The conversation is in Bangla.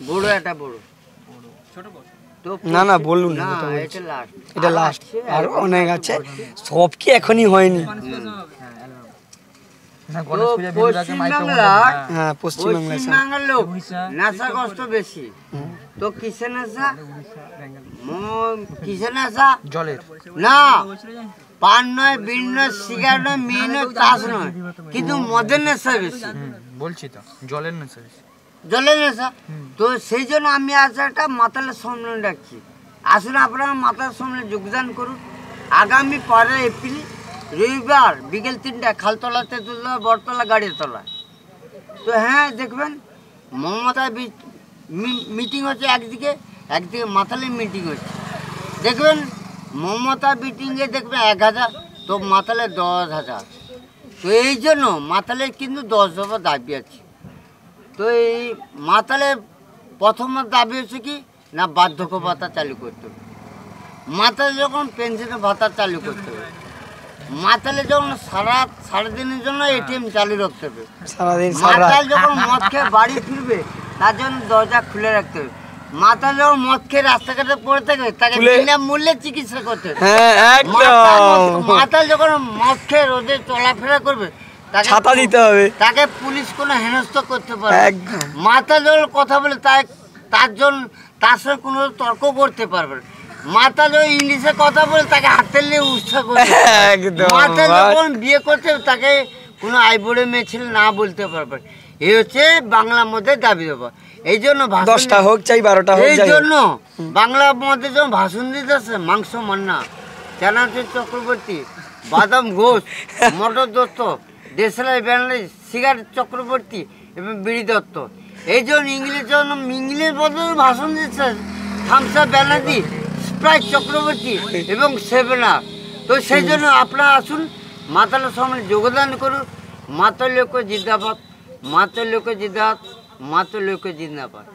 বড় একটা বড় ছোট তো না না বলুন না, এটা লাস্ট আর অনেক আছে, সব কি এখনই হয়নি। পশ্চিমবাংলার লোক নেশা কষ্ট বেশি, তো কিসের নেশা? কিসের নেশা? জলের না, পান নয়, বিড়ি নয়, সিগারেট নয়, মেয়ে নয়, তাস নয়, কিন্তু মদের নেশা বেশি। বলছি তো জলের নেশা বেশি, জলের নেশা। তো সেই জন্য আমি আজ একটা মাতালের সম্মেলন ডাকছি। আসুন আপনারা মাতালের সম্মেলনে যোগদান করুন। আগামী 15 এপ্রিল রবিবার বিকেল 3টায় খালতলা, তেঁতুলতলা, বটতলা, গাড়িতলা। তো হ্যাঁ, দেখবেন মমতা মিটিং হচ্ছে একদিকে, একদিকে মাতালের মিটিং হচ্ছে। দেখবেন মমতা মিটিংয়ে দেখবেন 1000, তো মাতালে 10,000। তো এই জন্য মাতালের কিন্তু 10 দফা দাবি আছে। তো এই মাতালের প্রথম দাবি হচ্ছে কি না, বার্ধক্য ভাতা চালু করতে হবে। মাতালে যখন পেনশনের ভাতা চালু করতে হবে। মাতালে যখন সারাদিনের জন্য এটিএম চালু রাখতে হবে। মাতাল যখন মদ খেয়ে বাড়ি ফিরবে তার জন্য দরজা খুলে রাখতে হবে। মাতাল যখন মদ খেয়ে রাস্তাঘাটে পড়ে থাকবে তাকে বিনামূল্যে চিকিৎসা করতে হবে। মাতাল যখন মদ খেয়ে রোদে চলাফেরা করবে ছাতা দিতে হবে, তাকে পুলিশ কোনো হেনস্থা করতে পারবে। মাতাল যখন কথা বলে তার সঙ্গে কোনো তর্ক করতে পারবে না। মাতাল যখন ইংলিশে কথা বলে তাকে হাতে নিয়ে উৎসাহ করতে। মাতাল যখন বিয়ে করতে তাকে কোনো আইবুড়ে মেয়ে ছেলে না বলতে পারবে। এই হচ্ছে বাংলার মধ্যে দাবি দেবো। এই জন্য 10টা হোক চাই 12টা হোক, এই জন্য বাংলার মধ্যে যখন ভাষণ দিতেছে মাংস মান্না, চানাচুর চক্রবর্তী, বাদাম ঘোষ, মটর দত্ত, দেশলাই ব্যানার্জি, সিগারেট চক্রবর্তী এবং বিড়ি দত্ত, এই জন্য ইংলিশ বদলে ভাষণ দিচ্ছে থামসা ব্যানার্জি, স্প্রাইট চক্রবর্তী এবং সেভেনা। তো সেই জন্য আপনারা আসুন, মাতালের সম্মেলনে যোগদান করুন। মাতাল লোক জিন্দাবাদ, মাতাল লোক জিন্দাবাদ, মাতাল লোক জিন্দাবাদ।